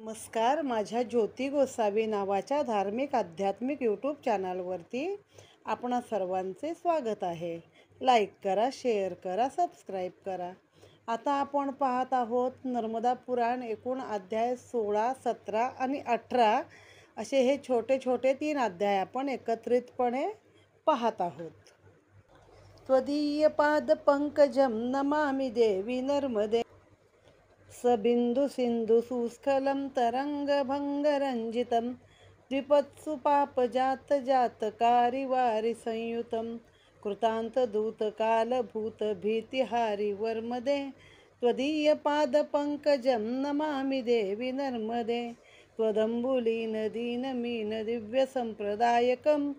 नमस्कार. माझ्या ज्योती गोसावी नावाच्या धार्मिक आध्यात्मिक यूट्यूब चॅनलवरती आपणा सर्वांचे स्वागत आहे. लाईक करा, शेअर करा, सबस्क्राईब करा. आता आपण पाहत आहोत नर्मदा पुराण. एकूण अध्याय 16, 17 आणि 18 असे हे छोटे छोटे 3 अध्याय आपण एकत्रितपणे पाहत आहोत. त्वदीय पाद पंकजम नमामि देवी नर्मदे सबिंदु सिंधु सुस्खलं तरंगभंगरंजितं द्विपत्सु पापजात जातकारी वारि संयुतं कृतांत दूत कालभूत भीतिहारी वर्मदे त्वदीय पाद पंकजं नमामि देवी नर्मदे त्वदंबुलीन दीनमीन दिव्य संप्रदायकं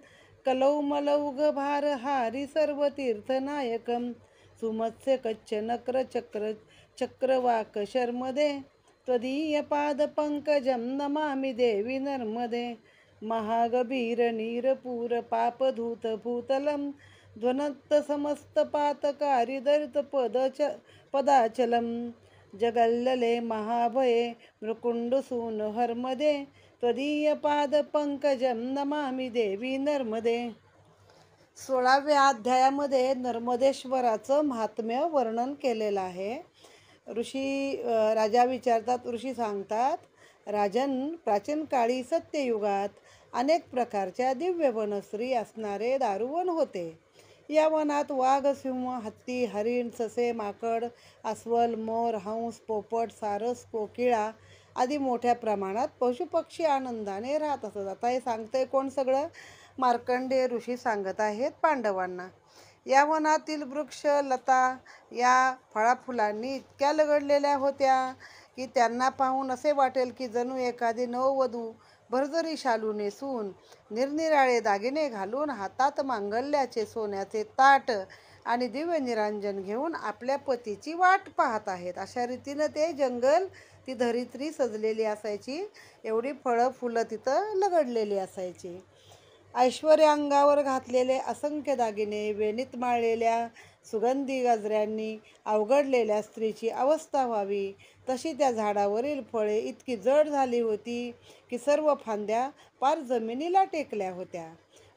कलौमलौघभारहारि सर्वतीर्थनायकं सुमत्स्य कच्छ नक्र चक्र चक्रवाक शर्मदे त्वदीय पाद पंकजं नमामि देवी नर्मदे महागभीर नीरपूर पापधूत भूतलं ध्वनत्त समस्त पातकारी दरित पदाचलं जगल्लले महाभये मृकुंडसून हर्मदे त्वदीय पाद पंकजं नमामि देवी नर्मदे. 16व्या अध्यायामध्ये नर्मदेश्वराचं महात्म्य वर्णन केलेलं आहे. राजा विचारतात, ऋषी सांगतात, राजन, प्राचीन काळी सत्ययुगात अनेक प्रकारच्या दिव्य वनस्त्री असणारे दारुवन होते. या वनात वाघ, सिंह, हत्ती, हरिण, ससे, माकड, अस्वल, मोर, हंस, पोपट, सारस, कोकिळा आदी मोठ्या प्रमाणात पशुपक्षी आनंदाने राहत असत. आता हे सांगतंय कोण? सगळं मार्कंडेय ऋषी सांगत आहेत पांडवांना. या वनातील वृक्ष लता या फळाफुलांनी इतक्या लगडलेल्या होत्या की त्यांना पाहून असे वाटेल की जणू एखादी नववधू भरजरी शालू नेसून निरनिराळे दागिने घालून हातात मांगल्याचे सोन्याचे ताट आणि दिव्य निरांजन घेऊन आपल्या पतीची वाट पाहत आहेत. अशा रीतीनं ते जंगल, ती धरित्री सजलेली असायची. एवढी फळं फुलं तिथं लगडलेली असायची. ऐश्वर्य अंगावर घातलेले असंख्य दागिने, वेणीत माळलेल्या सुगंधी गजऱ्यांनी अवघडलेल्या स्त्रीची अवस्था व्हावी तशी त्या झाडावरील फळे इतकी जड झाली होती की सर्व फांद्या पार जमिनीला टेकल्या होत्या.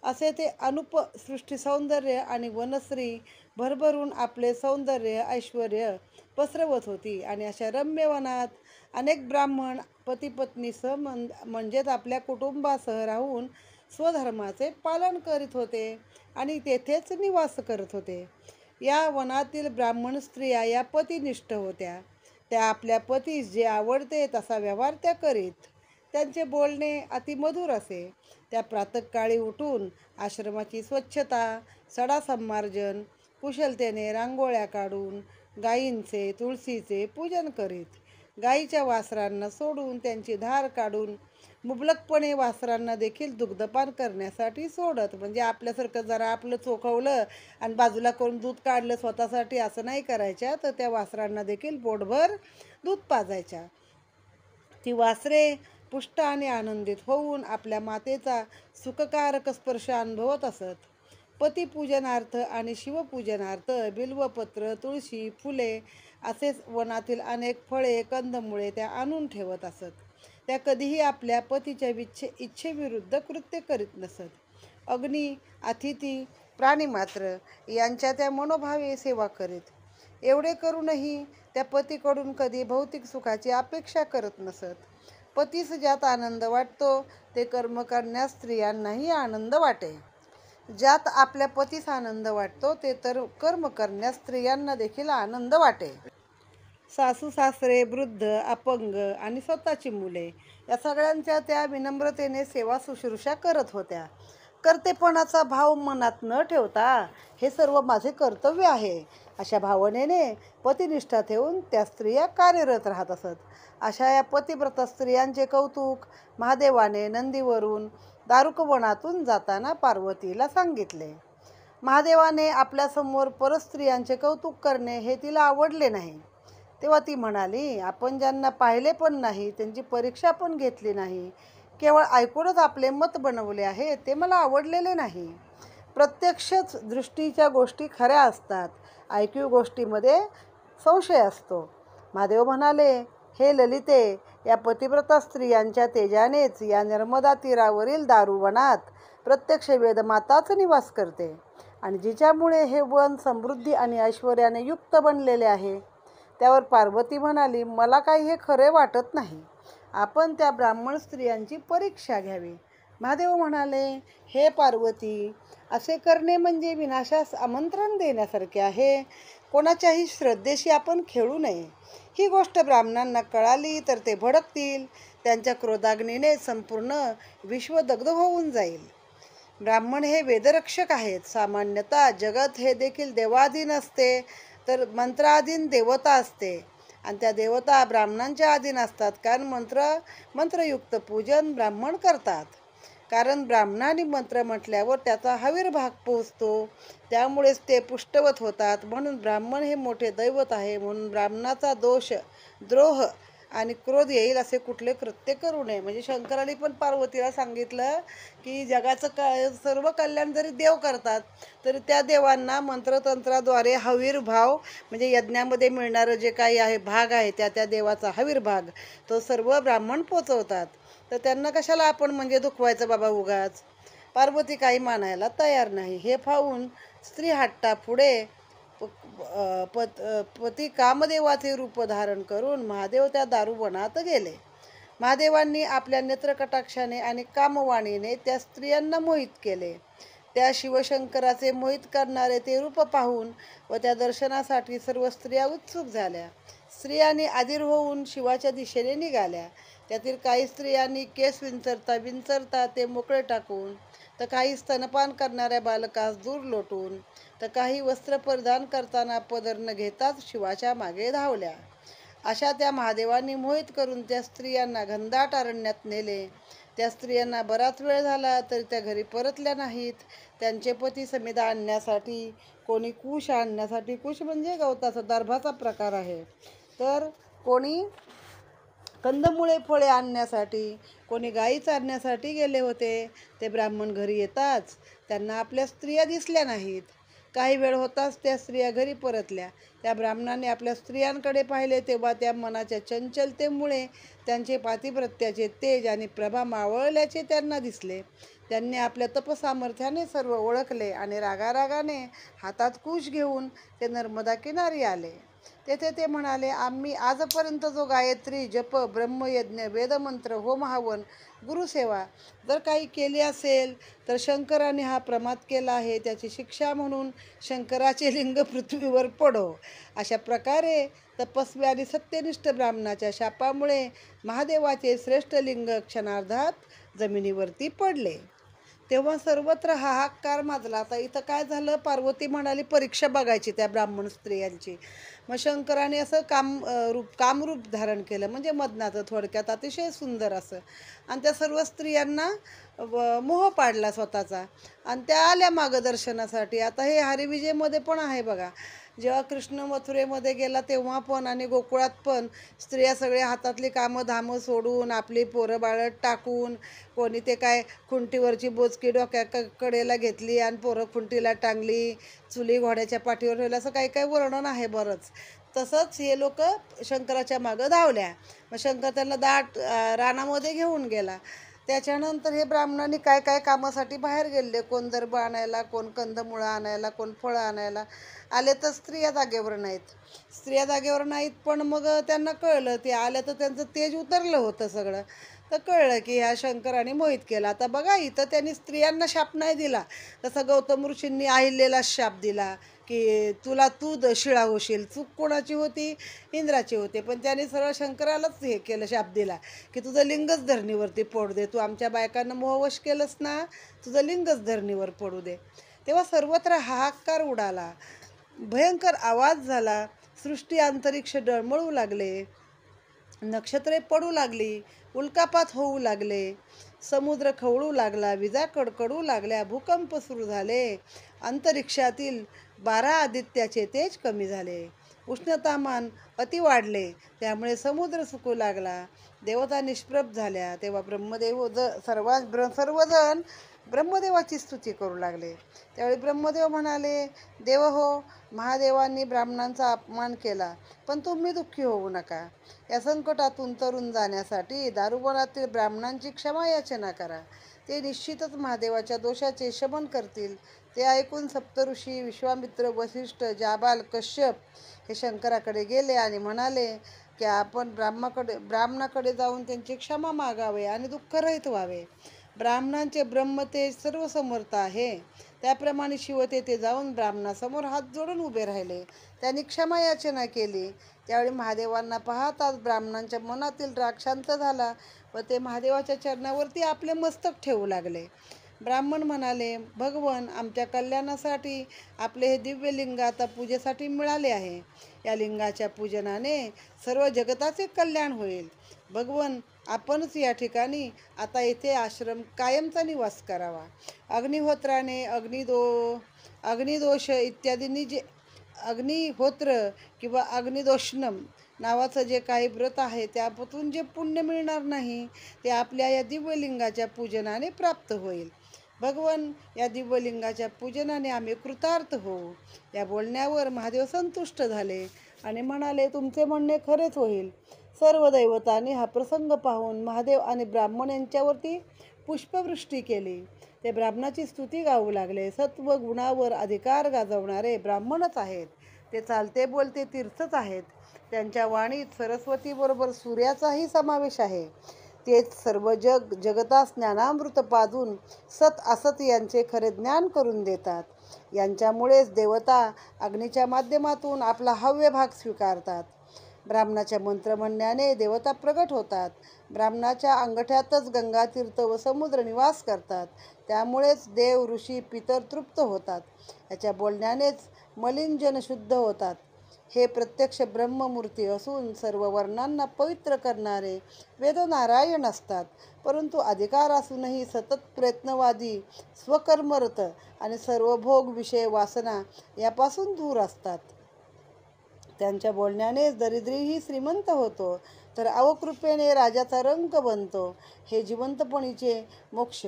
असे ते अनुप सृष्टी सौंदर्य आणि वनश्री भरभरून आपले सौंदर्य ऐश्वर्य पसरवत होती. आणि अशा रम्य वनात अनेक ब्राह्मण पतीपत्नीसह म्हणजेच आपल्या कुटुंबासह राहून स्वधर्माचे पालन करीत होते आणि तेथेच निवास करत होते. या वनातील ब्राह्मण स्त्रिया या पतिनिष्ठ होत्या. त्या आपल्या पतीस जे आवडते तसा व्यवहार त्या करीत. त्यांचे बोलणे अतिमधुर असे. त्या प्रातःकाळी उठून आश्रमाची स्वच्छता, सडा संमार्जन, कुशलतेने रांगोळ्या काढून गायींचे, तुळशीचे पूजन करीत. गायीच्या वासरांना सोडून त्यांची धार काढून मुबलकपणे वासरांना देखील दुग्धपान करण्यासाठी सोडत. म्हणजे आपल्यासारखं जरा आपलं चोखवलं आणि बाजूला करून दूध काढलं स्वतःसाठी असं नाही करायच्या, तर त्या वासरांना देखील पोटभर दूध पाजायच्या. ती वासरे पुष्ट आणि आनंदित होऊन आपल्या मातेचा सुखकारक स्पर्श अनुभवत असत. पतिपूजनार्थ आणि शिवपूजनार्थ बिल्वपत्र, तुळशी, फुले असेच वनातील अनेक फळे, कंदमुळे त्या आणून ठेवत असत. त्या कधीही आपल्या पतीच्या इच्छेविरुद्ध कृत्य करीत नसत. अग्नी, अतिथी, प्राणीमात्र यांच्या त्या मनोभावे सेवा करीत. एवढे करूनही त्या पतीकडून कधी भौतिक सुखाची अपेक्षा करत नसत. पतीस ज्यात आनंद वाटतो ते कर्म करण्यास स्त्रियांनाही आनंद वाटे. ज्यात आपल्या पतीस आनंद वाटतो ते तर कर्म करण्यास स्त्रियांना देखील आनंद वाटे. सासू सासरे, वृद्ध, अपंग आणि स्वतःची मुले या सगळ्यांच्या त्या विनम्रतेने सेवा शुश्रूषा करत होत्या. कर्तेपणाचा भाव मनात न ठेवता हे सर्व माझे कर्तव्य आहे अशा भावनेने पतिनिष्ठा ठेवून त्या स्त्रिया कार्यरत राहत असत. अशा या पतिव्रत स्त्रियांचे कौतुक महादेवाने नंदीवरून दारुकवनातून जाताना पार्वतीला सांगितले. महादेवाने आपल्यासमोर परस्त्रियांचे कौतुक करणे हे तिला आवडले नाही. तेव्हा ती म्हणाली, आपण ज्यांना पाहिले पण नाही, त्यांची परीक्षा पण घेतली नाही, केवळ ऐकूनच आपले मत बनवले आहे, ते मला आवडलेले नाही. प्रत्यक्षच दृष्टीच्या गोष्टी खऱ्या असतात, ऐकीव गोष्टीमध्ये संशय असतो. महादेव म्हणाले, हे ललिते, या पतिव्रता स्त्रियांच्या तेजानेच या नर्मदा तीरावरील दारुवनात प्रत्यक्ष वेदमाताच निवास करते आणि जिच्यामुळे हे वन समृद्धी आणि ऐश्वर्याने युक्त बनलेले आहे. त्यावर पार्वती म्हणाली, मला काही हे खरे वाटत नाही. आपण त्या ब्राह्मण स्त्रियांची परीक्षा घ्यावी. महादेव म्हणाले, हे पार्वती, असे करणे म्हणजे विनाशास आमंत्रण देण्यासारखे आहे. कोणाच्याही श्रद्धेशी आपण खेळू नये. ही गोष्ट ब्राह्मणांना कळाली तर ते भडकतील. त्यांच्या क्रोधाग्नीने संपूर्ण विश्व दग्ध होऊन जाईल. ब्राह्मण हे वेदरक्षक आहेत. सामान्यतः जगत हे देखील देवाधीन असते, तर मंत्राधीन देवता असते आणि त्या देवता ब्राह्मणांच्या अधीन असतात. कारण मंत्रयुक्त पूजन ब्राह्मण करतात. कारण ब्राह्मणाने मंत्र म्हटल्यावर त्याचा हविर्भाग पोहोचतो, त्यामुळेच ते पुष्टवत होतात. म्हणून ब्राह्मण हे मोठे दैवत आहे. म्हणून ब्राह्मणाचा दोष, द्रोह आणि क्रोध येईल असे कुठले कृत्य करू नये. म्हणजे शंकराने पण पार्वतीला सांगितलं की जगाचं सर्व कल्याण जरी देव करतात तरी त्या देवांना मंत्रतंत्राद्वारे हविर्भाव म्हणजे यज्ञामध्ये मिळणारं जे काही आहे भाग आहे त्या देवाचा हविर्भाग तो सर्व ब्राह्मण पोचवतात. तर त्यांना कशाला आपण म्हणजे दुखवायचं बाबा उगाच. पार्वती काही मानायला तयार नाही. हे पाहून स्त्री हट्टापुढे पती कामदेवाचे रूप धारण करून महादेव त्या दारुवनात गेले. महादेवांनी आपल्या नेत्रकटाक्षाने आणि कामवाणीने त्या स्त्रियांना मोहित केले. त्या शिवशंकराचे मोहित करणारे ते रूप पाहून व त्या दर्शनासाठी सर्व स्त्रिया उत्सुक झाल्या. स्त्रियांनी अधीर होऊन शिवाच्या दिशेने निघाल्या. त्यातील काही स्त्रियांनी केस विंचरता ते मोकळे टाकून, तर काही स्तनपान करणाऱ्या बालकास दूर लोटून, तर काही वस्त्र परिधान करताना पदर न घेताच शिवाच्या मागे धावल्या. अशा त्या महादेवांनी मोहित करून त्या स्त्रियांना घनदाट अरण्यात नेले. त्या स्त्रियांना बराच वेळ झाला तरी त्या घरी परतल्या नाहीत. त्यांचे पती समिधा आणण्यासाठी, कोणी कुश आणण्यासाठी, कुश म्हणजे गवताचा दर्भाचा प्रकार आहे, तर कोणी कंदमुळे फळे आणण्यासाठी, कोणी गायी चारण्यासाठी गेले होते. ते ब्राह्मण घरी येताच त्यांना आपल्या स्त्रिया दिसल्या नाहीत. काही वेळ होताच त्या स्त्रिया घरी परतल्या. त्या ब्राह्मणाने आपल्या स्त्रियांकडे पाहिले तेव्हा त्या मनाच्या चंचलतेमुळे त्यांचे पातिव्रत्याचे तेज आणि प्रभा मावळल्याचे त्यांना दिसले. त्यांनी आपल्या तपसामर्थ्याने सर्व ओळखले आणि रागारागाने हातात कुश घेऊन ते नर्मदा किनारी आले. तेथे ते म्हणाले, आम्ही आजपर्यंत जो गायत्री, जप, ब्रह्मयज्ञ, वेदमंत्र, होम हवन, गुरुसेवा जर काही केली असेल तर शंकराने हा प्रमाद केला आहे. त्याची शिक्षा म्हणून शंकराचे लिंग पृथ्वीवर पडो. अशा प्रकारे तपस्वी आणि सत्यनिष्ठ ब्राह्मणाच्या शापामुळे महादेवाचे श्रेष्ठ लिंग क्षणार्धात जमिनीवरती पडले. तेव्हा सर्वत्र हाहाकार माजला. आता इथं काय झालं, पार्वती म्हणाली परीक्षा बघायची त्या ब्राह्मण स्त्रियांची. मग शंकराने असं कामरूप धारण केलं, म्हणजे मदनाचं, थोडक्यात अतिशय सुंदर असं. आणि त्या सर्व स्त्रियांना मोह पाडला स्वतःचा आणि त्या आल्या मार्गदर्शनासाठी. आता हे हरिविजयमध्ये पण आहे बघा. जेव्हा कृष्ण मथुरेमध्ये गेला तेव्हा पण आणि गोकुळात पण स्त्रिया सगळे हातातली कामं धामं सोडून, आपली पोरं बाळं टाकून, कोणी ते काय खुंटीवरची बोचकी कडेला घेतली आणि पोरं खुंटीला टांगली, चुली घोड्याच्या पाठीवर ठेवल्या, असं काही काही वर्णन आहे बरंच. तसंच हे लोक शंकराच्या मागं धावल्या. मग शंकर त्यांना दाट रानामध्ये घेऊन गेला. त्याच्यानंतर हे ब्राह्मणांनी काय काय कामासाठी बाहेर गेले, कोण दर्भ आणायला, कोण कंदमुळं आणायला, कोण फळं आणायला आले, तर स्त्रिया जागेवर नाहीत. पण मग त्यांना कळलं, ते आल्या तर त्यांचं तेज उतरलं होतं सगळं. तर कळलं की ह्या शंकराने मोहित केला. आता बघा, इथं त्यांनी स्त्रियांना शाप नाही दिला, तसं गौतम ऋषींनी अहिल्याला शाप दिला की तू शिळा होशील. चूक कोणाची होती? इंद्राची होती. पण त्याने सरळ शंकरालाच हे केलं, शाप दिला की तुझं लिंगच धरणीवरती पडू दे. तू आमच्या बायकांना मोहवश केलंस ना, तुझं लिंगच धरणीवर पडू दे. तेव्हा सर्वत्र हाहाकार उडाला, भयंकर आवाज झाला. सृष्टी अंतरिक्ष डळमळू लागले, नक्षत्रे पडू लागली, उल्कापात होऊ लागले, समुद्र खवळू लागला, विजा कडकडू लागल्या, भूकंप सुरू झाले, अंतरिक्षातील 12 आदित्याचे तेज कमी झाले, उष्णतामान अति वाढले, त्यामुळे समुद्र सुकू लागला, देवता निष्प्रभ झाल्या तेव्हा ब्रह्मदेव सर्वजण ब्रह्मदेवाची स्तुती करू लागले. त्यावेळी ब्रह्मदेव म्हणाले, देव हो, महादेवांनी ब्राह्मणांचा अपमान केला, पण तुम्ही दुःखी होऊ नका. या संकटातून तरुण जाण्यासाठी दारुवनातील ब्राह्मणांची क्षमा याचना करा. ते निश्चितच महादेवाच्या दोषाचे शमन करतील. ते ऐकून सप्तऋषी विश्वामित्र, वसिष्ठ, जाबाल, कश्यप हे शंकराकडे गेले आणि म्हणाले की आपण ब्राह्मणाकडे जाऊन त्यांची क्षमा मागावे आणि दुःखरहित व्हावे. ब्राह्मणांचे ब्रह्मतेज सर्व समर्थ आहे. त्याप्रमाणे शिव तेथे जाऊन ब्राह्मणासमोर हात जोडून उभे राहिले. त्यांनी क्षमा याचना केली. त्यावेळी महादेवांना पाहताच ब्राह्मणांच्या मनातील राग शांत झाला व ते महादेवाच्या चरणावरती आपले मस्तक ठेवू लागले. ब्राह्मण म्हणाले, भगवन, आमच्या कल्याणासाठी आपले हे दिव्य लिंग आता पूजेसाठी मिळाले आहे. या लिंगाच्या पूजनाने सर्व जगताचे कल्याण होईल. भगवन, आपणच या ठिकाणी आता येथे आश्रम कायमचा निवास करावा. अग्निहोत्राने अग्निदोष इत्यादींनी जे अग्निहोत्र किंवा अग्निदोषणम नावाचं जे काही व्रत आहे त्यापासून जे पुण्य मिळणार नाही ते आपल्या या दिव्यलिंगाच्या पूजनाने प्राप्त होईल. भगवन, या दिव्यलिंगाच्या पूजनाने आम्ही कृतार्थ होऊ. या बोलण्यावर महादेव संतुष्ट झाले आणि म्हणाले, तुमचे म्हणणे खरेच होईल. सर्व दैवतांनी हा प्रसंग पाहून महादेव आणि ब्राह्मण यांच्यावरती पुष्पवृष्टी केली. ते ब्राह्मणाची स्तुती गाऊ लागले. सत्व गुणावर अधिकार गाजवणारे ब्राह्मणच आहेत. ते चालते बोलते तीर्थच आहेत. त्यांच्या वाणीत सरस्वतीबरोबर सूर्याचाही समावेश आहे. तेच सर्व जगतास ज्ञानामृत पाजून सत असत यांचे खरे ज्ञान करून देतात. यांच्यामुळेच देवता अग्नीच्या माध्यमातून आपला हव्य भाग स्वीकारतात. ब्राह्मणाच्या मंत्र म्हणण्याने देवता प्रगट होतात. ब्राह्मणाच्या अंगठ्यातच गंगातीर्थ व समुद्र निवास करतात. त्यामुळेच देव, ऋषी, पितर तृप्त होतात. याच्या बोलण्यानेच मलिन जन शुद्ध होतात. हे प्रत्यक्ष ब्रह्ममूर्ती असून सर्व वर्णांना पवित्र करणारे वेदनारायण असतात. परंतु अधिकार असूनही सतत प्रयत्नवादी, स्वकर्मरत आणि सर्व भोग, विषय, वासना यापासून दूर असतात. त्यांच्या बोलण्यानेच दरिद्रीही श्रीमंत होतो, तर अवकृपेने राजाचा रंक बनतो. हे जिवंतपणीचे मोक्ष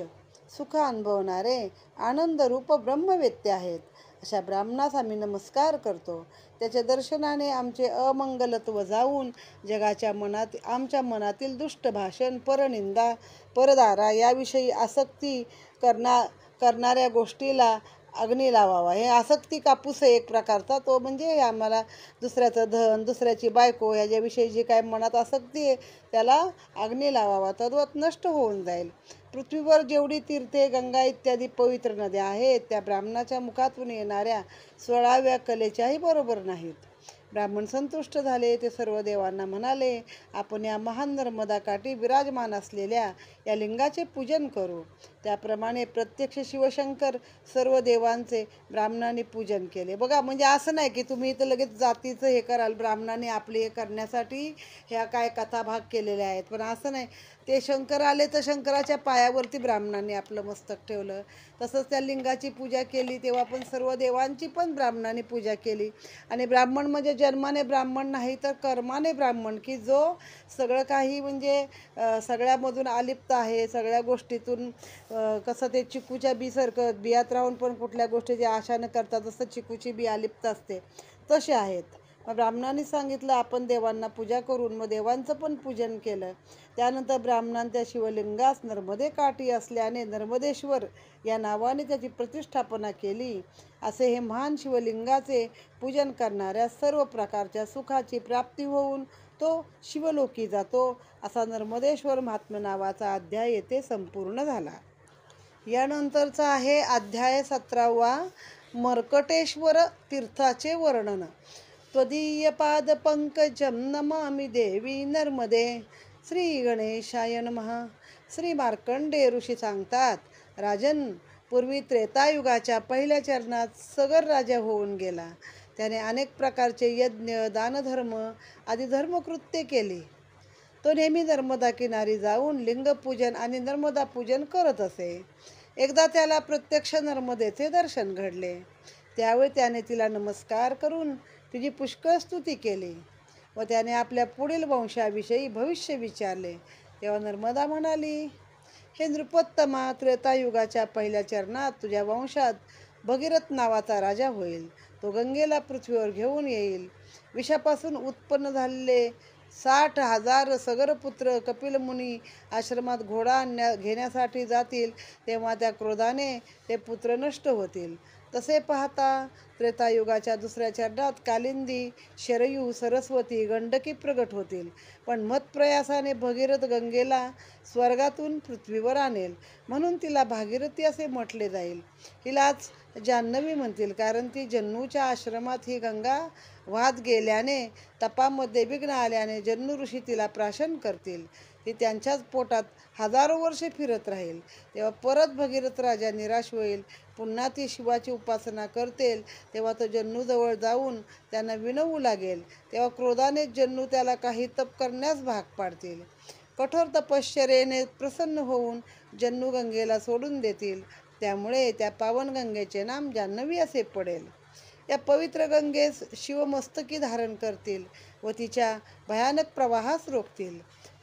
सुख अनुभवणारे आनंदरूप ब्रह्मवेत्ते आहेत. अशा ब्राह्मणास आम्ही नमस्कार करतो. त्याच्या दर्शनाने आमचे अमंगलत्व जाऊन आमच्या मनातील दुष्ट भाषण, परनिंदा, परदारा याविषयी आसक्ती करणाऱ्या गोष्टीला अग्नी लावावा. हे आसक्ती कापूस आहे एक प्रकारचा. तो म्हणजे आम्हाला दुसऱ्याचं धन, दुसऱ्याची बायको याच्याविषयी जी काय मनात आसक्ती आहे त्याला अग्नी लावावा. तद्वत नष्ट होऊन जाईल. पृथ्वीवर जेवढी तीर्थे, गंगा इत्यादी पवित्र नद्या आहेत त्या ब्राह्मणाच्या मुखातून येणाऱ्या 16व्या कलेच्याही बरोबर नाहीत. ब्राह्मण संतुष्ट झाले. ते सर्व देवांना म्हणाले, आपण या महान नर्मदा काठी विराजमान असलेल्या या लिंगाचे पूजन करू. त्याप्रमाणे प्रत्यक्ष शिवशंकर सर्व देवांचे ब्राह्मणांनी पूजन केले. बघा, म्हणजे असं नाही की तुम्ही इथं लगेच जातीचं हे कराल. ब्राह्मणांनी आपले हे करण्यासाठी ह्या काय कथाभाग केलेल्या आहेत, पण असं नाही. ते शंकर आले तर शंकराच्या पायावरती ब्राह्मणांनी आपलं मस्तक ठेवलं. तसंच त्या लिंगाची पूजा केली तेव्हा पण सर्व देवांची पण ब्राह्मणांनी पूजा केली. आणि ब्राह्मण म्हणजे जन्माने ब्राह्मण नाही तर कर्माने ब्राह्मण, की जो सगळं काही म्हणजे सगळ्यामधून अलिप्त आहे. सगळ्या गोष्टीतून कसं ते चिकूच्या बीसारखं बियात राहून पण कुठल्या गोष्टीची आशा न करता जसं चिकूची बी अलिप्त असते तसे आहेत. मग ब्राह्मणांनी सांगितलं आपण देवांना पूजा करून मग देवांचं पण पूजन केलं. त्यानंतर ब्राह्मणांनी त्या शिवलिंगास नर्मदे काठी असल्याने नर्मदेश्वर या नावाने त्याची प्रतिष्ठापना केली. असे हे महान शिवलिंगाचे पूजन करणाऱ्या सर्व प्रकारच्या सुखाची प्राप्ती होऊन तो शिवलोकी जातो. असा नर्मदेश्वर महात्म्य नावाचा अध्याय येथे संपूर्ण झाला. यानंतरचा आहे अध्याय 17वा, मर्कटेश्वर तीर्थाचे वर्णन. त्वदीय पाद पंकजम नमामि देवी नर्मदे. श्री गणेशाय नमः. श्री मार्कंडेय ऋषी सांगतात, राजन, पूर्वी त्रेतायुगाच्या पहिल्या चरणात सगर राजा होऊन गेला. त्याने अनेक प्रकारचे यज्ञ, दानधर्म आदी धर्मकृत्ये केली. तो नेहमी नर्मदा किनारी जाऊन लिंगपूजन आणि नर्मदा पूजन करत असे. एकदा त्याला प्रत्यक्ष नर्मदेचे दर्शन घडले. त्यावेळी त्याने तिला नमस्कार करून तिची पुष्कळ स्तुती केली व त्याने आपल्या पुढील वंशाविषयी भविष्य विचारले. तेव्हा नर्मदा म्हणाली, हे नृपोत्तमा, त्रेतायुगाच्या पहिल्या चरणात तुझ्या वंशात भगीरथ नावाचा राजा होईल. तो गंगेला पृथ्वीवर घेऊन येईल. विषापासून उत्पन्न झालेले 60,000 सगरपुत्र कपिल मुनी आश्रमात घोडा घेण्यासाठी जातील, तेव्हा त्या क्रोधाने ते पुत्र नष्ट होतील. तसे पाहता त्रेतायुगाच्या दुसऱ्या चरणात कालिंदी, शरयू, सरस्वती, गंडकी प्रगट होतील. पण मतप्रयासाने भगीरथ गंगेला स्वर्गातून पृथ्वीवर आणेल, म्हणून तिला भागीरथी असे म्हटले जाईल. हिलाच जान्हवी म्हणतील, कारण ती जन्नूच्या आश्रमात ही गंगा वाहत गेल्याने तपामध्ये विघ्न आल्याने जन्नू ऋषी तिला प्राशन करतील. ती त्यांच्याच पोटात हजारो वर्षे फिरत राहील. तेव्हा परत भगीरथ राजा निराश होईल. पुन्हा ती शिवाची उपासना करतेल. तेव्हा तो जन्नूजवळ जाऊन त्यांना विनवू लागेल. तेव्हा क्रोधाने जन्नू त्याला काही तप करण्यास भाग पाडतील. कठोर तपश्चर्येने प्रसन्न होऊन जन्नू गंगेला सोडून देतील. त्यामुळे त्या पावन गंगेचे नाम जान्हवी असे पडेल. या पवित्र गंगेस शिवमस्तकी धारण करतील व तिच्या भयानक प्रवाहास रोखतील.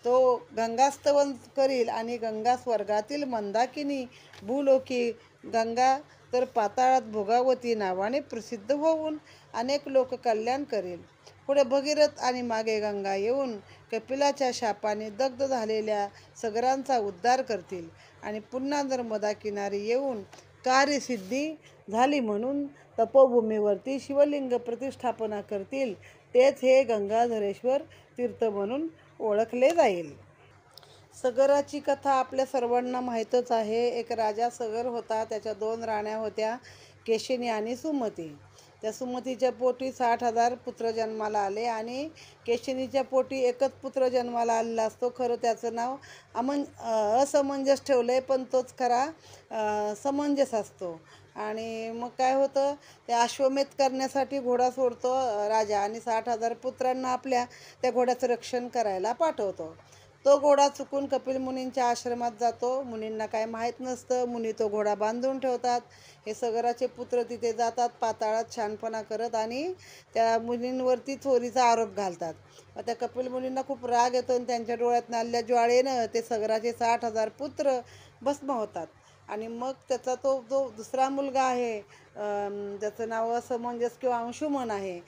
तो गंगास्तवन करील आणि गंगा स्वर्गातील मंदाकिनी, भूलोकी गंगा तर पाताळात भोगावती नावाने प्रसिद्ध होऊन अनेक लोक कल्याण करेल. पुढे भगीरथ आणि मागे गंगा येऊन कपिलाच्या शापाने दग्ध झालेल्या सगरांचा उद्धार करतील आणि पुन्हा नर्मदा किनारी येऊन कार्यसिद्धी झाली म्हणून तपोभूमीवरती शिवलिंग प्रतिष्ठापना करतील. तेच हे गंगाधरेश्वर तीर्थ म्हणून ओळखले जाईल. सगराची कथा आपल्या सर्वांना माहीतच आहे. एक राजा सगर होता. त्याच्या 2 राण्या होत्या, केशिनी आणि सुमती. त्या सुमतीच्या पोटी 60,000 पुत्र जन्माला आले आणि केशिनीच्या पोटी एकच पुत्र जन्माला आलेला असतो. खरं त्याचं नाव असमंजस ठेवलंय, पण तोच खरा समंजस असतो. आणि मग काय होतं, ते अश्वमेध करण्यासाठी घोडा सोडतो राजा आणि 60,000 पुत्रांना आपल्या त्या घोड्याचं रक्षण करायला पाठवतो. तो घोडा चुकून कपिल मुनींच्या आश्रमात जातो. मुनींना काय माहीत नसतं. मुनी तो घोडा बांधून ठेवतात. हे सगराचे पुत्र तिथे जातात पाताळात शहाणपणा करत आणि त्या मुनींवरती चोरीचा आरोप घालतात. मग त्या कपिल मुनींना खूप राग येतो आणि त्यांच्या डोळ्यात नालल्या ज्वाळेनं ते सगराचे 60,000 पुत्र भस्म होतात. आणि मग त्याचा तो जो दुसरा मुलगा आहे, त्याचं नाव असमंजस किंवा अंशुमन आहे,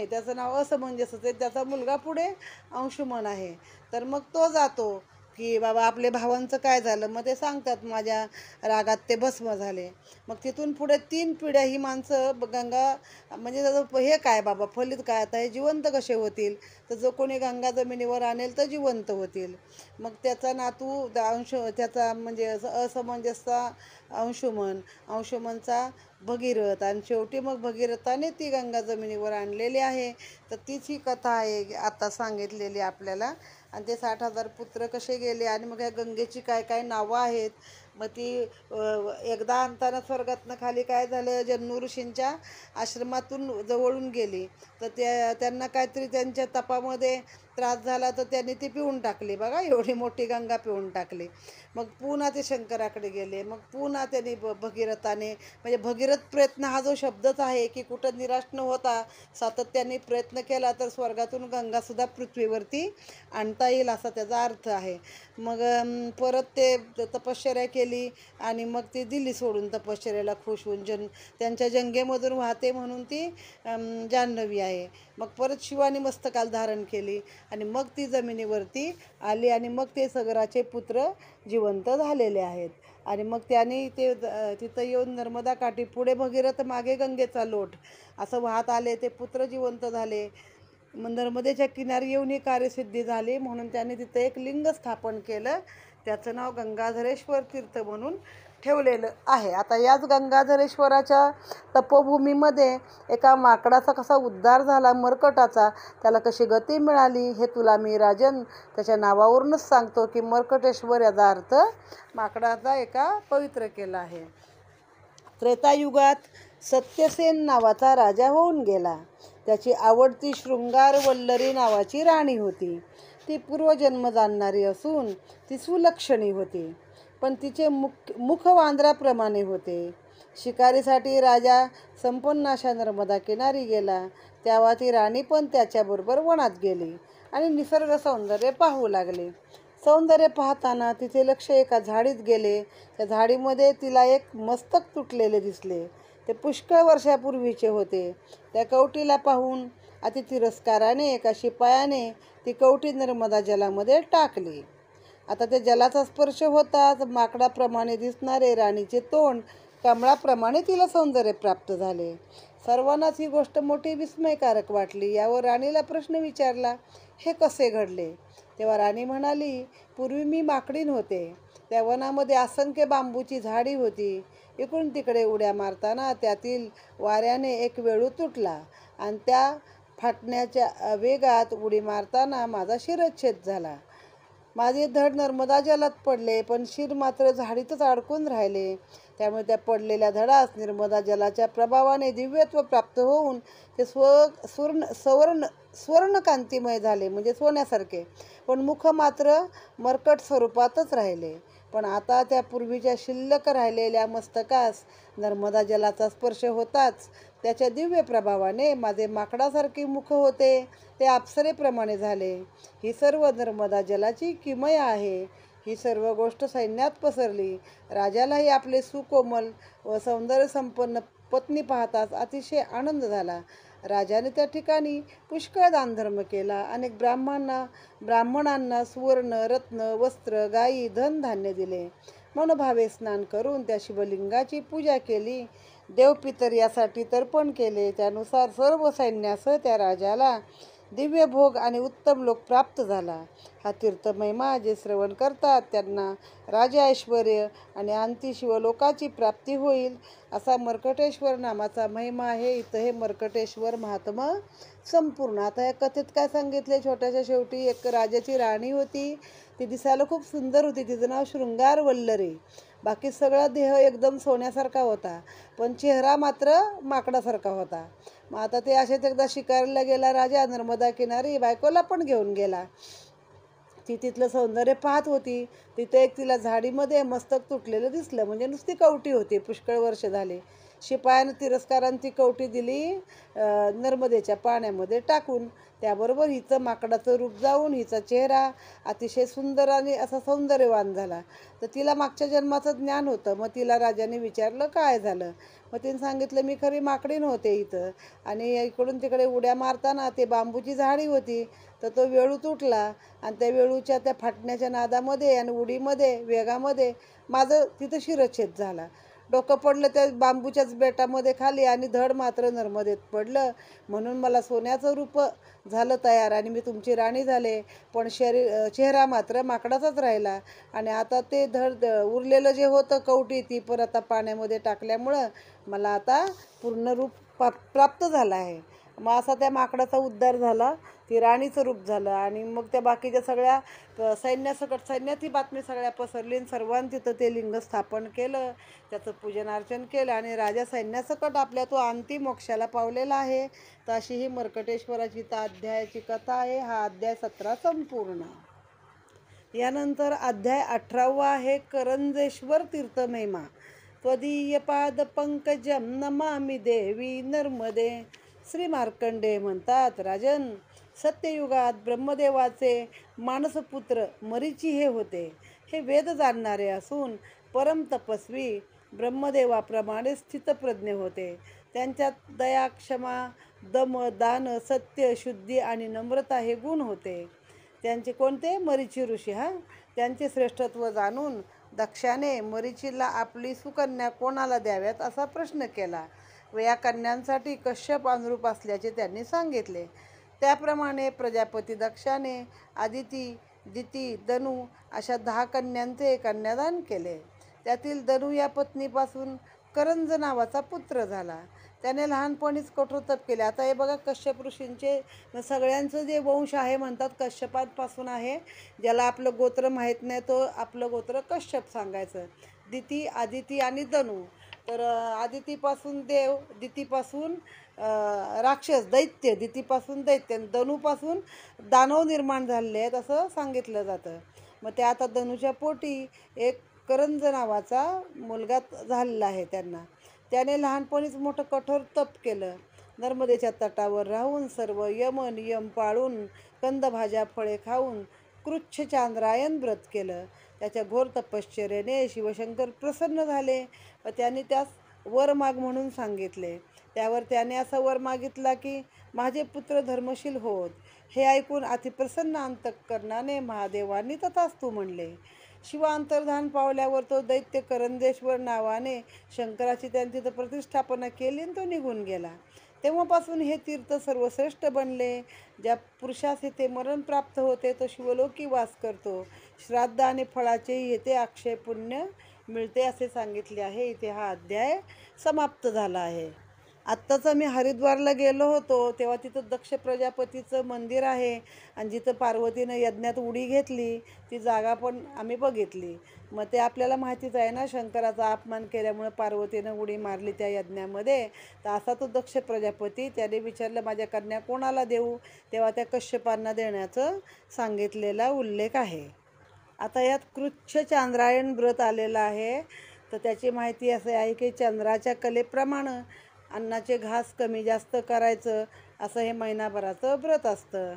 त्याचं नाव असमंजसच आहे. त्याचा मुलगा पुढे अंशुमन आहे. तर मग तो जातो की बाबा आपले भावांचं काय झालं. मग ते सांगतात माझ्या रागात ते भस्म झाले. मग तिथून पुढे 3 पिढ्या ही माणसं गंगा म्हणजे त्याचं हे काय बाबा फलित काय, आता हे जिवंत कसे होतील. तर जो कोणी गंगा जमिनीवर आणेल तर जिवंत होतील. मग त्याचा नातू त्याचा म्हणजे असमंजसचा अंशुमनचा भगीरथ आणि शेवटी मग भगीरथाने ती गंगा जमिनीवर आणलेली आहे. तर तीच ही कथा आहे आता सांगितलेली आपल्याला. आणि ते 60,000 पुत्र कसे गेले आणि मग या गंगेची काय काय नावं आहेत. मग ती एकदा आणताना स्वर्गातनं खाली काय झालं, जन्नू ऋषींच्या आश्रमातून जवळून गेली. तर त्यांना काहीतरी त्यांच्या तपामध्ये त्रास झाला तर त्यांनी ती पिऊन टाकली. बघा, एवढी मोठी गंगा पिऊन टाकली. मग पुन्हा ते शंकराकडे गेले. मग पुन्हा त्यांनी भगीरथाने म्हणजे भगीरथ प्रयत्न हा जो शब्दच आहे की कुठं निराश न होता सातत्याने प्रयत्न केला तर स्वर्गातून गंगासुद्धा पृथ्वीवरती आणता येईल असा त्याचा अर्थ आहे. मग परत ते तपश्चर्या केली आणि मग ती दिली सोडून तपश्चर्याला खुश होऊन. त्यांच्या जंगेमधून वाहते म्हणून ती जान्हवी आहे. मग परत शिवाने मस्तकाला धारण केली आणि मग ती जमिनीवरती आली आणि मग ते सगराचे पुत्र जिवंत झालेले आहेत. आणि मग त्यांनी ते तिथं येऊन नर्मदा काठी पुढे भगीरथ मागे गंगेचा लोट असं वाहत आले. ते पुत्र जिवंत झाले. मग नर्मदेच्या किनारी येऊन ही कार्यसिद्धी झाली म्हणून त्यांनी तिथं एक लिंग स्थापन केलं. त्याचं नाव गंगाधरेश्वर तीर्थ म्हणून ठेवलेलं आहे. आता याच गंगाधरेश्वराच्या तपोभूमीमध्ये एका माकडाचा कसा उद्धार झाला मर्कटाचा, त्याला कशी गती मिळाली हे तुला मी राजन त्याच्या नावावरूनच सांगतो की मर्कटेश्वर याचा अर्थ माकडाचा एका पवित्र केला आहे. त्रेतायुगात सत्यसेन नावाचा राजा होऊन गेला. त्याची आवडती शृंगार वल्लरी नावाची राणी होती. ती पूर्वजन्म जाणणारी असून ती सुलक्षणी होती, पण तिचे मुख वांद्राप्रमाणे होते. शिकारीसाठी राजा संपन्न अशा नर्मदा किनारी गेला. तेव्हा ती राणी पण त्याच्याबरोबर वनात गेली आणि निसर्ग सौंदर्य पाहू लागले. सौंदर्य पाहताना तिचे लक्ष एका झाडीत गेले. त्या झाडीमध्ये तिला एक मस्तक तुटलेले दिसले. ते पुष्कळ वर्षापूर्वीचे होते. त्या कवटीला पाहून अति तिरस्काराने एका शिपायाने ती कवटी नर्मदा जलामध्ये टाकली. आता त्या जलाचा स्पर्श होताच माकडाप्रमाणे दिसणारे राणीचे तोंड कमळाप्रमाणे तिला सौंदर्य प्राप्त झाले. सर्वांनाच ही गोष्ट मोठी विस्मयकारक वाटली. यावर राणीला प्रश्न विचारला, हे कसे घडले? तेव्हा राणी म्हणाली, पूर्वी मी माकडीण होते. त्या वनामध्ये असंख्य बांबूची झाडी होती. इकडून तिकडे उड्या मारताना त्यातील वाऱ्याने एक वेळू तुटला आणि त्या फाटण्याच्या वेगात उडी मारताना माझा शिरच्छेद झाला. माझे धड नर्मदा जलात पडले, पण शिर मात्र झाडीतच अडकून राहिले. त्यामुळे त्या पडलेल्या धडास नर्मदा जलाच्या प्रभावाने दिव्यत्व प्राप्त होऊन ते स्वर्णकांतिमय झाले, म्हणजे सोन्यासारखे. पण मुख मात्र मरकट स्वरूपातच राहिले. पण आता त्या पूर्वीच्या शिल्लक राहिलेल्या मस्तकास नर्मदा जलाचा स्पर्श होताच त्याच्या दिव्य प्रभावाने माझे माकडासारखे मुख होते ते अप्सरेप्रमाणे झाले. ही सर्व नर्मदा जलाची किमया आहे. ही सर्व गोष्ट सैन्यात पसरली. राजालाही आपले सुकोमल व सौंदर्य संपन्न पत्नी पाहताच अतिशय आनंद झाला. राजाने त्या ठिकाणी पुष्कळ दानधर्म केला. अनेक ब्राह्मणांना सुवर्ण, रत्न, वस्त्र, गायी, धनधान्य दिले. मनोभावे स्नान करून त्या शिवलिंगाची पूजा केली. देवपितर यासाठी तर्पण केले. त्यानुसार सर्व सैन्यासह त्या राजाला दिव्य भोग आणि उत्तम लोक प्राप्त झाला. हा तीर्थमहिमा जे श्रवण करतात त्यांना राज ऐश्वर आणि अंती शिवलोकाची प्राप्ती होईल, असा मर्कटेश्वर नामाचा महिमा आहे. इथं हे मर्कटेश्वर महात्म्य संपूर्ण. आता या कथेत काय सांगितले, छोट्याच्या शेवटी एक राजाची राणी होती. ती दिसायला खूप सुंदर होती. तिचं नाव शृंगार वल्लरी. बाकी सगळा देह एकदम सोन्यासारखा होता, पण चेहरा मात्र माकडासारखा होता. मग आता ते असेच एकदा शिकारीला गेला राजा नर्मदा किनारी. बायकोला पण घेऊन गेला. ती तिथलं सौंदर्य पाहत होती. तिथे एक तिला झाडीमध्ये मस्तक तुटलेलं दिसलं, म्हणजे नुसती कवटी होती. पुष्कळ वर्ष झाले. शिपायानं तिरस्काराने ती कवटी दिली नर्मदेच्या पाण्यामध्ये टाकून. त्याबरोबर हिचं माकडाचं रूप जाऊन हिचा चेहरा अतिशय सुंदर आणि असा सौंदर्यवान झाला. तर तिला मागच्या जन्माचं ज्ञान होतं. मग तिला राजाने विचारलं काय झालं. मग तिने सांगितलं, मी खरी माकडीण होते इथं, आणि इकडून तिकडे उड्या मारताना ते बांबूची झाडी होती, तर तो वेळू तुटला आणि त्या वेळूच्या त्या फाटण्याच्या नादामध्ये आणि उडीमध्ये वेगामध्ये माझं तिथं शिरच्छेद झाला. डोकं पडलं त्या बांबूच्याच बेटामध्ये खाली आणि धड मात्र नर्मदेत पडलं. म्हणून मला सोन्याचं रूप झालं तयार आणि मी तुमची राणी झाले. पण चेहरा मात्र माकडाचाच राहिला. आणि आता ते धड उरलेलं जे होतं कवटी, ती पण आता पाण्यामध्ये टाकल्यामुळं मला आता पूर्ण रूप प्राप्त झालं आहे. मग असा त्या माकडाचा उद्धार झाला. ती राणीचं रूप झालं. आणि मग त्या बाकीच्या सगळ्या सैन्यात ही बातमी सगळ्या पसरली. सर्वांनी तिथं ते लिंग स्थापन केलं, त्याचं पूजन अर्चन केलं आणि राजा सैन्यासकट आपल्या तो अंती मोक्षाला पावलेला आहे. तर अशी ही मर्कटेश्वराची त्या अध्यायाची कथा आहे. हा अध्याय 17 संपूर्ण. यानंतर अध्याय 18 आहे करंजेश्वर तीर्थमहिमा. त्वदीय पाद पंकजम नमामि देवी नर्मदे. श्री मार्कंडेय म्हणतात, राजन, सत्ययुगात ब्रह्मदेवाचे मानसपुत्र मरीची हे होते. हे वेद जाणणारे असून परम तपस्वी, ब्रह्मदेवाप्रमाणे स्थितप्रज्ञ होते. त्यांच्यात दया, क्षमा, दम, दान, सत्य, शुद्धी आणि नम्रता हे गुण होते. त्यांचे कोणते? मरीची ऋषी. त्यांचे श्रेष्ठत्व जाणून दक्षाने मरीचीला आपली सुकन्या कोणाला द्याव्यात असा प्रश्न केला व या कन्यांसाठी कश्यप अनुरूप असल्याचे त्यांनी सांगितले. त्याप्रमाणे प्रजापती दक्षाने आदिती, दिती, दनू अशा 10 कन्यांचे कन्यादान केले. त्यातील दनू या पत्नीपासून करंज नावाचा पुत्र झाला. त्याने लहानपणीच कठोर तप केले. आता हे बघा, कश्यप ऋषींचे सगळ्यांचं जे वंश आहे म्हणतात कश्यपांपासून आहे. ज्याला आपलं गोत्र माहीत नाही तो आपलं गोत्र कश्यप सांगायचं. दिती, आदिती आणि दनू. तर आदितीपासून देव, दितीपासून राक्षस दैत्य, दितीपासून दैत्य आणि दनूपासून दानव निर्माण झालेले आहेत असं सांगितलं जातं. मग त्या आता दनूच्या पोटी एक करंज नावाचा मुलगा झालेला आहे त्यांना. त्याने लहानपणीच मोठं कठोर तप केलं. नर्मदेच्या तटावर राहून सर्व यम नियम पाळून कंदभाज्या फळे खाऊन कृच्छ चांद्रायण व्रत केलं. त्याच्या घोर तपश्चर्येने शिवशंकर प्रसन्न झाले व त्यांनी त्यास वर माग म्हणून सांगितले. त्यावर त्याने असा वर मागितला की माझे पुत्र धर्मशील होत. हे ऐकून अतिप्रसन्न अंतःकरणाने महादेवांनी तथास्तु म्हणले. शिव अंतर्धान पावल्यावर तो दैत्य करंदेश्वर नावाने शंकराची त्यांनी तिथं प्रतिष्ठापना केली आणि तो निघून गेला. तेव्हापासून हे तीर्थ सर्वश्रेष्ठ बनले. ज्या पुरुषास येथे मरण प्राप्त होते तो शिवलोकी वास करतो. श्राद्ध आणि फळाचेही येथे अक्षय पुण्य मिळते असे सांगितले आहे. इथे हा अध्याय समाप्त झाला आहे. आत्ताच मी हरिद्वारला गेलो होतो तेव्हा तिथं दक्ष प्रजापतीचं मंदिर आहे आणि जिथं पार्वतीनं यज्ञात उडी घेतली ती जागा पण आम्ही बघितली. मग ते आपल्याला माहितीच आहे ना, शंकराचा अपमान केल्यामुळे पार्वतीनं उडी मारली त्या यज्ञामध्ये. तर असा तो दक्ष प्रजापती, त्याने विचारलं माझ्या कन्या कोणाला देऊ, तेव्हा त्या कश्यपांना देण्याचं सांगितलेला उल्लेख आहे. आता यात कृच्छ चांद्रायण व्रत आलेलं आहे. तर त्याची माहिती असे आहे की चंद्राच्या कलेप्रमाणे अन्नाचे घास कमी जास्त करायचं असं हे महिनाभराचं व्रत असतं.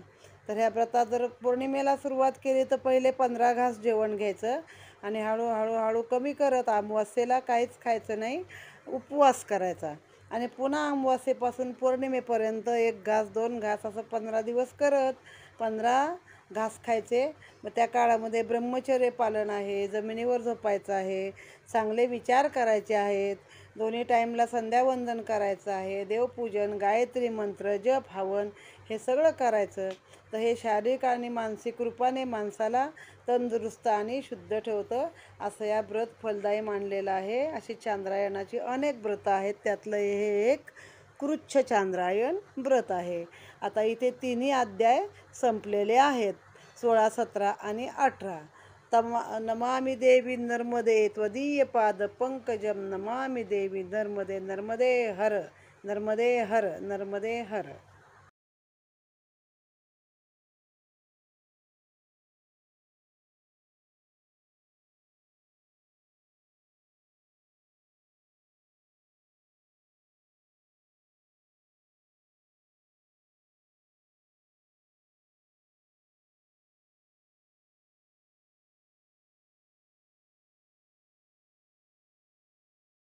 तर ह्या व्रतात जर पौर्णिमेला सुरुवात केली तर पहिले 15 घास जेवण घ्यायचं आणि हळूहळू कमी करत अमावास्येला काहीच खायचं नाही, उपवास करायचा आणि पुन्हा अमावास्येपासून पौर्णिमेपर्यंत 1 घास 2 घास असं 15 दिवस करत 15 घास खायचे. मग त्या काळामध्ये ब्रह्मचर्य पालन आहे, जमिनीवर झोपायचं आहे, चांगले विचार करायचे आहेत, दोन्ही टाईमला संध्यावंदन करायचं आहे, देवपूजन, गायत्री मंत्र, जप, हवन हे सगळं करायचं. तर हे शारीरिक आणि मानसिक रूपाने माणसाला तंदुरुस्त आणि शुद्ध ठेवतं असं या व्रत फलदायी मानलेलं आहे. अशी चांद्रायणाची अनेक व्रतं आहेत, त्यातलं हे एक कृच्छ चांद्रायण व्रत आहे. आता इथे तिन्ही अध्याय संपलेले आहेत, 16, 17 आणि 18. नमामि देवी नर्मदे त्वदीय पाद पंकजम नमामि देवी नर्मदे नर्मदे हर नर्मदे हर नर्मदे हर.